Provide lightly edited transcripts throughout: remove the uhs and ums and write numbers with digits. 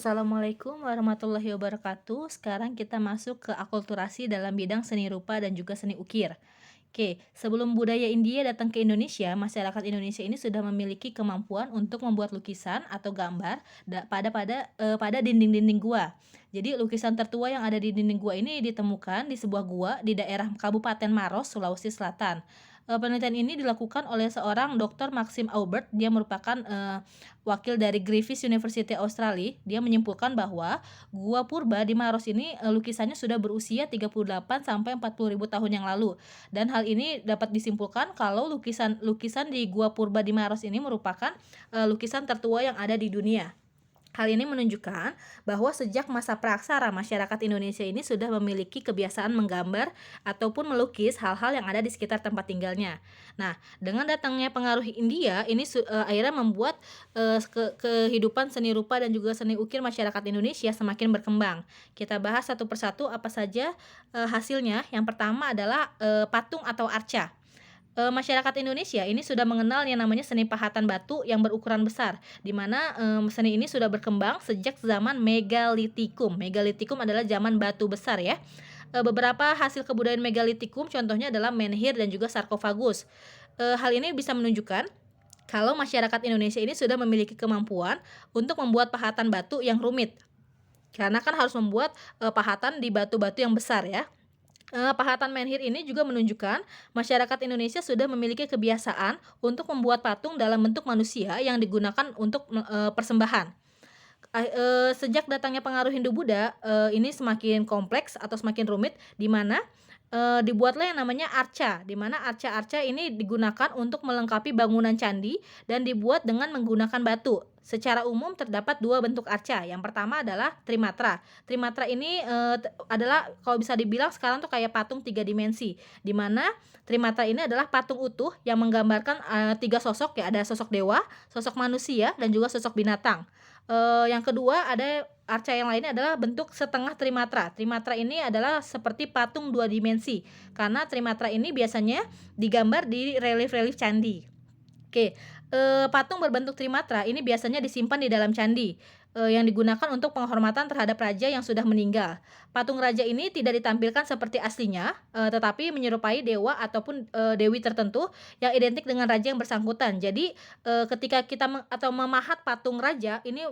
Assalamualaikum warahmatullahi wabarakatuh. Sekarang kita masuk ke akulturasi dalam bidang seni rupa dan juga seni ukir. Oke, sebelum budaya India datang ke Indonesia, masyarakat Indonesia ini sudah memiliki kemampuan untuk membuat lukisan atau gambar pada dinding-dinding gua. Jadi lukisan tertua yang ada di dinding gua ini ditemukan di sebuah gua di daerah Kabupaten Maros, Sulawesi Selatan. Penelitian ini dilakukan oleh seorang Dr. Maxim Aubert. Dia merupakan wakil dari Griffith University Australia. Dia menyimpulkan bahwa gua purba di Maros ini lukisannya sudah berusia 38 sampai 40 ribu tahun yang lalu. Dan hal ini dapat disimpulkan kalau lukisan di Gua Purba di Maros ini merupakan lukisan tertua yang ada di dunia. Hal ini menunjukkan bahwa sejak masa praksara masyarakat Indonesia ini sudah memiliki kebiasaan menggambar ataupun melukis hal-hal yang ada di sekitar tempat tinggalnya. Nah, dengan datangnya pengaruh India ini akhirnya membuat kehidupan seni rupa dan juga seni ukir masyarakat Indonesia semakin berkembang. Kita bahas satu persatu apa saja hasilnya. Yang pertama adalah patung atau arca. Masyarakat Indonesia ini sudah mengenal yang namanya seni pahatan batu yang berukuran besar, di mana seni ini sudah berkembang sejak zaman Megalitikum. Megalitikum adalah zaman batu besar ya. Beberapa hasil kebudayaan Megalitikum contohnya adalah menhir dan juga sarkofagus. Hal ini bisa menunjukkan kalau masyarakat Indonesia ini sudah memiliki kemampuan untuk membuat pahatan batu yang rumit. Karena kan harus membuat pahatan di batu-batu yang besar ya. Pahatan menhir ini juga menunjukkan masyarakat Indonesia sudah memiliki kebiasaan untuk membuat patung dalam bentuk manusia yang digunakan untuk persembahan. Sejak datangnya pengaruh Hindu-Buddha, ini semakin kompleks atau semakin rumit, di mana dibuatlah yang namanya arca, di mana arca-arca ini digunakan untuk melengkapi bangunan candi dan dibuat dengan menggunakan batu. Secara umum terdapat dua bentuk arca. Yang pertama adalah trimatra. Trimatra ini adalah kalau bisa dibilang sekarang tuh kayak patung tiga dimensi, di mana trimatra ini adalah patung utuh yang menggambarkan tiga sosok ya, ada sosok dewa, sosok manusia, dan juga sosok binatang. Yang kedua ada arca yang lainnya adalah bentuk setengah trimatra. Trimatra ini adalah seperti patung dua dimensi, karena trimatra ini biasanya digambar di relief-relief candi. Oke, patung berbentuk trimatra ini biasanya disimpan di dalam candi, yang digunakan untuk penghormatan terhadap raja yang sudah meninggal. Patung raja ini tidak ditampilkan seperti aslinya, tetapi menyerupai dewa ataupun dewi tertentu yang identik dengan raja yang bersangkutan. Jadi, ketika kita memahat patung raja ini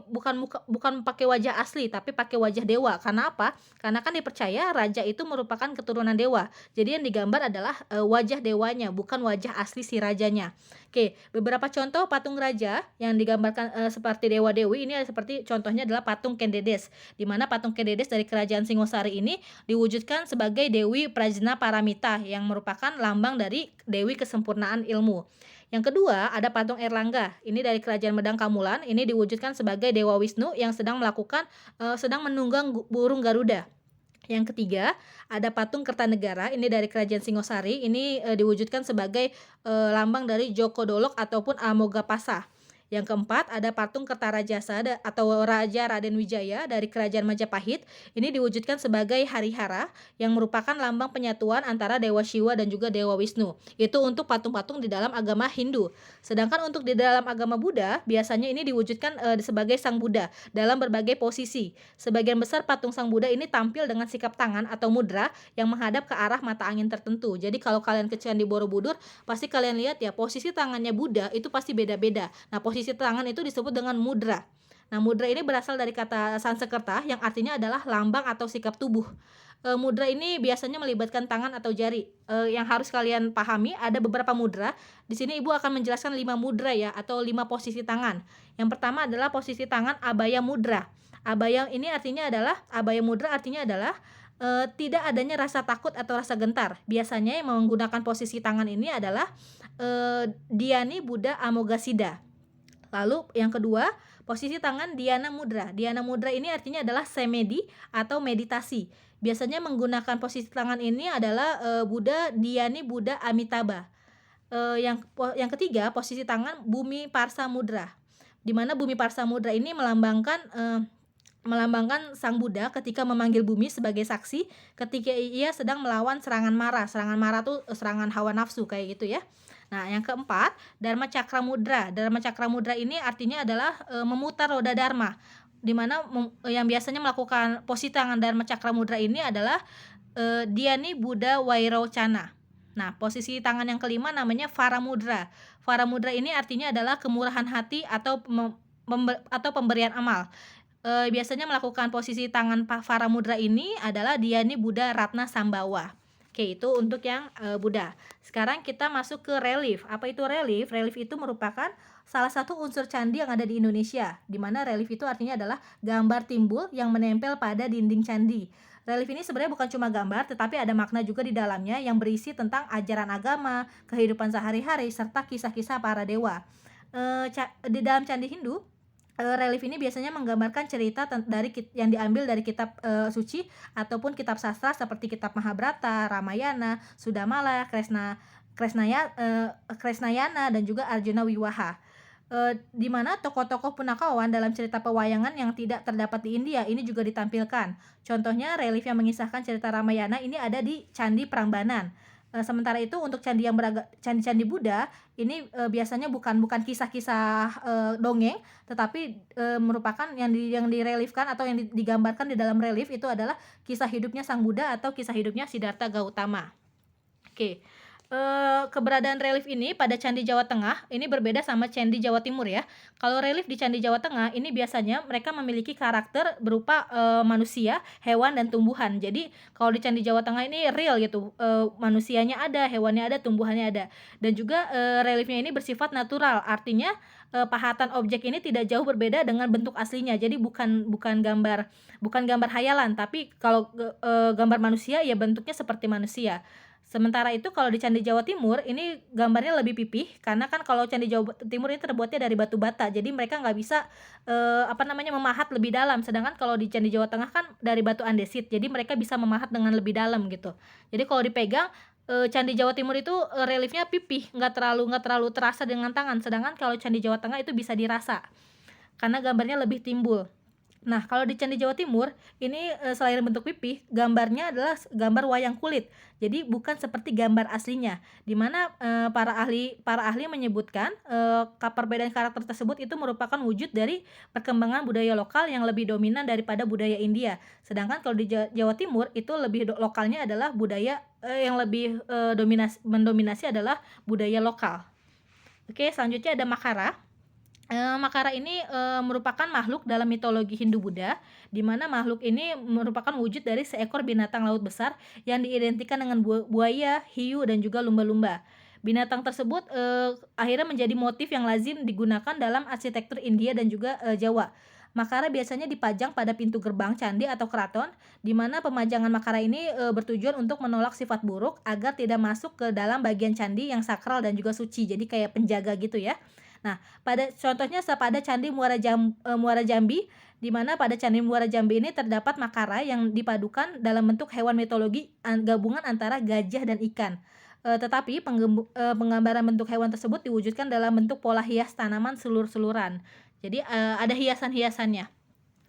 bukan pakai wajah asli, tapi pakai wajah dewa. Karena apa? Karena kan dipercaya raja itu merupakan keturunan dewa. Jadi yang digambar adalah wajah dewanya, bukan wajah asli si rajanya. Oke, beberapa contoh patung raja yang digambarkan seperti dewa-dewi ini seperti contohnya adalah patung Kendedes, di mana patung Kendedes dari kerajaan Singosari ini diwujudkan sebagai Dewi Prajna Paramita yang merupakan lambang dari dewi kesempurnaan ilmu. Yang kedua, ada patung Erlangga. Ini dari kerajaan Medang Kamulan, ini diwujudkan sebagai Dewa Wisnu yang sedang menunggang burung Garuda. Yang ketiga, ada patung Kertanegara, ini dari kerajaan Singosari, ini diwujudkan sebagai lambang dari Joko Dolok ataupun Amogapasa. Yang keempat, ada patung Kertarajasa atau Raja Raden Wijaya dari kerajaan Majapahit, ini diwujudkan sebagai Harihara yang merupakan lambang penyatuan antara Dewa Shiva dan juga Dewa Wisnu. Itu untuk patung-patung di dalam agama Hindu. Sedangkan untuk di dalam agama Buddha, biasanya ini diwujudkan sebagai Sang Buddha dalam berbagai posisi. Sebagian besar patung Sang Buddha ini tampil dengan sikap tangan atau mudra yang menghadap ke arah mata angin tertentu. Jadi kalau kalian ke Candi Borobudur, pasti kalian lihat ya, posisi tangannya Buddha itu pasti beda-beda. Nah, posisi tangan itu disebut dengan mudra. Nah, mudra ini berasal dari kata Sanskerta yang artinya adalah lambang atau sikap tubuh. Mudra ini biasanya melibatkan tangan atau jari. Yang harus kalian pahami ada beberapa mudra. Di sini Ibu akan menjelaskan 5 mudra ya, atau 5 posisi tangan. Yang pertama adalah posisi tangan abaya mudra. Abaya mudra artinya adalah tidak adanya rasa takut atau rasa gentar. Biasanya yang menggunakan posisi tangan ini adalah Dhyani Buddha Amoghasiddha. Lalu yang kedua, posisi tangan Dhyana Mudra. Dhyana Mudra ini artinya adalah semedi atau meditasi. Biasanya menggunakan posisi tangan ini adalah Buddha Dhyani Buddha Amitabha. Yang ketiga, posisi tangan Bumi Parsa Mudra. Di mana Bumi Parsa Mudra ini melambangkan Sang Buddha ketika memanggil bumi sebagai saksi ketika ia sedang melawan serangan mara. Serangan mara tuh serangan hawa nafsu kayak gitu ya. Nah, yang keempat, Dharma Cakra Mudra. Dharma Cakra Mudra ini artinya adalah memutar roda dharma. di mana yang biasanya melakukan posisi tangan Dharma Cakra Mudra ini adalah Dhyani Buddha Vairocana. Nah, posisi tangan yang kelima namanya Varamudra. Varamudra ini artinya adalah kemurahan hati atau pemberian amal. Biasanya melakukan posisi tangan Varamudra ini adalah Dhyani Buddha Ratna Sambawa. Oke, itu untuk yang Buddha. Sekarang kita masuk ke relief. Apa itu relief? Relief itu merupakan salah satu unsur candi yang ada di Indonesia, di mana relief itu artinya adalah gambar timbul yang menempel pada dinding candi. Relief ini sebenarnya bukan cuma gambar, tetapi ada makna juga di dalamnya yang berisi tentang ajaran agama, kehidupan sehari-hari, serta kisah-kisah para dewa. Di dalam candi Hindu, relief ini biasanya menggambarkan cerita dari yang diambil dari kitab suci ataupun kitab sastra seperti kitab Mahabharata, Ramayana, Sudamala, Kresnayana dan juga Arjuna Wiwaha. Di mana tokoh-tokoh punakawan dalam cerita pewayangan yang tidak terdapat di India ini juga ditampilkan. Contohnya relief yang mengisahkan cerita Ramayana ini ada di Candi Prambanan. Sementara itu untuk candi-candi Buddha ini biasanya bukan kisah-kisah dongeng, tetapi merupakan yang direliefkan atau yang digambarkan di dalam relief itu adalah kisah hidupnya Sang Buddha atau kisah hidupnya Siddhartha Gautama. Oke. Keberadaan relief ini pada Candi Jawa Tengah ini berbeda sama Candi Jawa Timur ya. Kalau relief di Candi Jawa Tengah ini biasanya mereka memiliki karakter berupa manusia, hewan dan tumbuhan. Jadi kalau di Candi Jawa Tengah ini real gitu, manusianya ada, hewannya ada, tumbuhannya ada. Dan juga reliefnya ini bersifat natural, artinya pahatan objek ini tidak jauh berbeda dengan bentuk aslinya. Jadi bukan gambar hayalan, tapi kalau gambar manusia ya bentuknya seperti manusia. Sementara itu kalau di Candi Jawa Timur ini gambarnya lebih pipih, karena kan kalau Candi Jawa Timur ini terbuatnya dari batu bata, jadi mereka nggak bisa memahat lebih dalam. Sedangkan kalau di Candi Jawa Tengah kan dari batu andesit, jadi mereka bisa memahat dengan lebih dalam gitu. Jadi kalau dipegang Candi Jawa Timur itu reliefnya pipih, nggak terlalu terasa dengan tangan. Sedangkan kalau Candi Jawa Tengah itu bisa dirasa karena gambarnya lebih timbul. Nah, kalau di Candi Jawa Timur ini selain bentuk pipih, gambarnya adalah gambar wayang kulit. Jadi bukan seperti gambar aslinya, di mana para ahli menyebutkan perbedaan karakter tersebut itu merupakan wujud dari perkembangan budaya lokal yang lebih dominan daripada budaya India. Sedangkan kalau di Jawa Timur itu lebih lokalnya adalah budaya yang lebih mendominasi adalah budaya lokal. Oke, selanjutnya ada Makara. Makara ini merupakan makhluk dalam mitologi Hindu-Buddha, di mana makhluk ini merupakan wujud dari seekor binatang laut besar yang diidentikan dengan buaya, hiu, dan juga lumba-lumba. Binatang tersebut akhirnya menjadi motif yang lazim digunakan dalam arsitektur India dan juga Jawa. Makara biasanya dipajang pada pintu gerbang candi atau keraton, di mana pemajangan makara ini bertujuan untuk menolak sifat buruk agar tidak masuk ke dalam bagian candi yang sakral dan juga suci. Jadi kayak penjaga gitu ya. Nah, contohnya pada Candi Muara Jambi, di mana pada Candi Muara Jambi ini terdapat makara yang dipadukan dalam bentuk hewan mitologi gabungan antara gajah dan ikan. Tetapi penggambaran bentuk hewan tersebut diwujudkan dalam bentuk pola hias tanaman sulur-suluran. Jadi ada hiasan-hiasannya.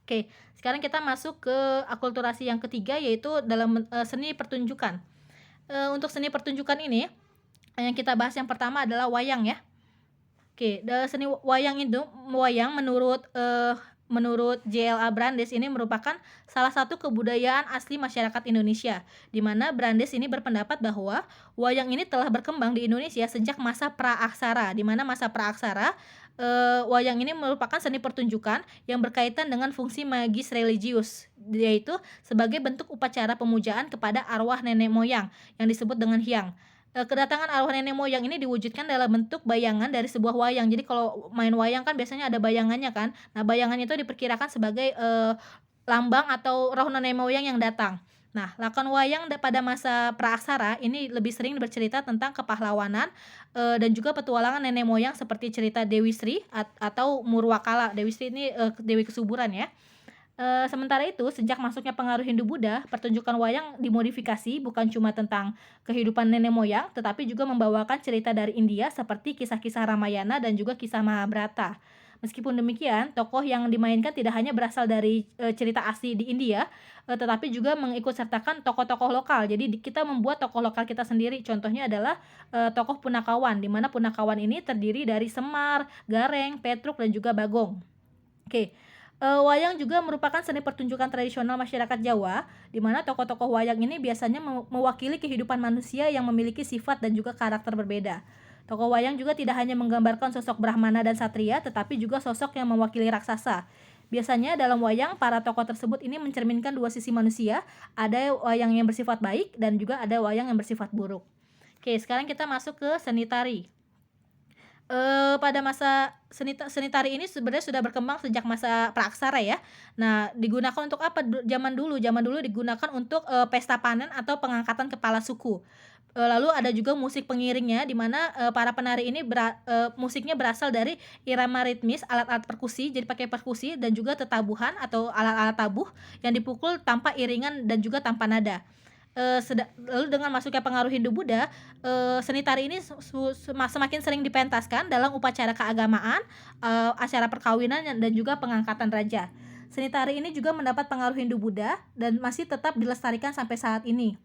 Oke, sekarang kita masuk ke akulturasi yang ketiga, yaitu dalam seni pertunjukan. Untuk seni pertunjukan ini, yang kita bahas yang pertama adalah wayang ya. Oke, seni wayang menurut J.L.A. Brandes ini merupakan salah satu kebudayaan asli masyarakat Indonesia, di mana Brandes ini berpendapat bahwa wayang ini telah berkembang di Indonesia sejak masa praaksara, di mana masa praaksara wayang ini merupakan seni pertunjukan yang berkaitan dengan fungsi magis religius, yaitu sebagai bentuk upacara pemujaan kepada arwah nenek moyang yang disebut dengan hyang. Kedatangan arwah nenek moyang ini diwujudkan dalam bentuk bayangan dari sebuah wayang. Jadi kalau main wayang kan biasanya ada bayangannya kan. Nah, bayangan itu diperkirakan sebagai lambang atau roh nenek moyang yang datang. Nah, lakon wayang pada masa praaksara ini lebih sering bercerita tentang kepahlawanan dan juga petualangan nenek moyang seperti cerita Dewi Sri atau Murwakala. Dewi Sri ini Dewi Kesuburan ya. Sementara itu, sejak masuknya pengaruh Hindu-Buddha, pertunjukan wayang dimodifikasi bukan cuma tentang kehidupan nenek moyang, tetapi juga membawakan cerita dari India seperti kisah-kisah Ramayana dan juga kisah Mahabharata. Meskipun demikian, tokoh yang dimainkan tidak hanya berasal dari cerita asli di India, tetapi juga mengikut sertakan tokoh-tokoh lokal. Jadi kita membuat tokoh lokal kita sendiri. Contohnya adalah tokoh Punakawan, di mana Punakawan ini terdiri dari Semar, Gareng, Petruk, dan juga Bagong. Oke. Wayang juga merupakan seni pertunjukan tradisional masyarakat Jawa, di mana tokoh-tokoh wayang ini biasanya mewakili kehidupan manusia yang memiliki sifat dan juga karakter berbeda. Tokoh wayang juga tidak hanya menggambarkan sosok Brahmana dan Satria, tetapi juga sosok yang mewakili raksasa. Biasanya dalam wayang, para tokoh tersebut ini mencerminkan dua sisi manusia, ada wayang yang bersifat baik dan juga ada wayang yang bersifat buruk. Oke, sekarang kita masuk ke seni tari. Pada masa seni tari ini sebenarnya sudah berkembang sejak masa praaksara ya. Nah, digunakan untuk apa zaman dulu? Zaman dulu digunakan untuk, pesta panen atau pengangkatan kepala suku. Lalu ada juga musik pengiringnya di mana, para penari ini musiknya berasal dari irama ritmis, alat-alat perkusi, jadi pakai perkusi dan juga tetabuhan atau alat-alat tabuh yang dipukul tanpa iringan dan juga tanpa nada. Lalu dengan masuknya pengaruh Hindu-Buddha, seni tari ini semakin sering dipentaskan dalam upacara keagamaan, acara perkawinan dan juga pengangkatan raja. Seni tari ini juga mendapat pengaruh Hindu-Buddha dan masih tetap dilestarikan sampai saat ini.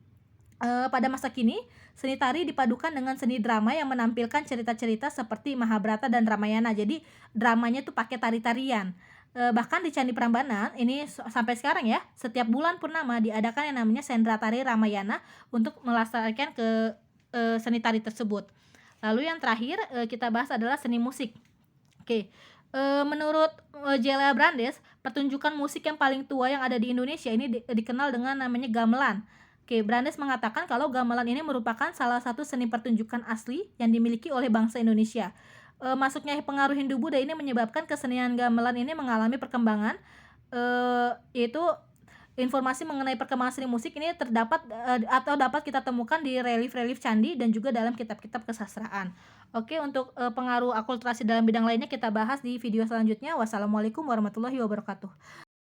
Pada masa kini, seni tari dipadukan dengan seni drama yang menampilkan cerita-cerita seperti Mahabharata dan Ramayana. Jadi dramanya tuh pakai tari-tarian. Bahkan di Candi Prambanan ini sampai sekarang ya, setiap bulan purnama diadakan yang namanya Sendra Tari Ramayana untuk melestarikan seni tari tersebut. Lalu yang terakhir, kita bahas adalah seni musik. Oke, menurut, Jela Brandes, pertunjukan musik yang paling tua yang ada di Indonesia ini dikenal dengan namanya gamelan. Oke, Brandes mengatakan kalau gamelan ini merupakan salah satu seni pertunjukan asli yang dimiliki oleh bangsa Indonesia. Masuknya pengaruh Hindu-Buddha ini menyebabkan kesenian gamelan ini mengalami perkembangan, yaitu informasi mengenai perkembangan seni musik ini terdapat, atau dapat kita temukan di relief-relief candi dan juga dalam kitab-kitab kesastraan. Oke, untuk, pengaruh akulturasi dalam bidang lainnya kita bahas di video selanjutnya. Wassalamualaikum warahmatullahi wabarakatuh.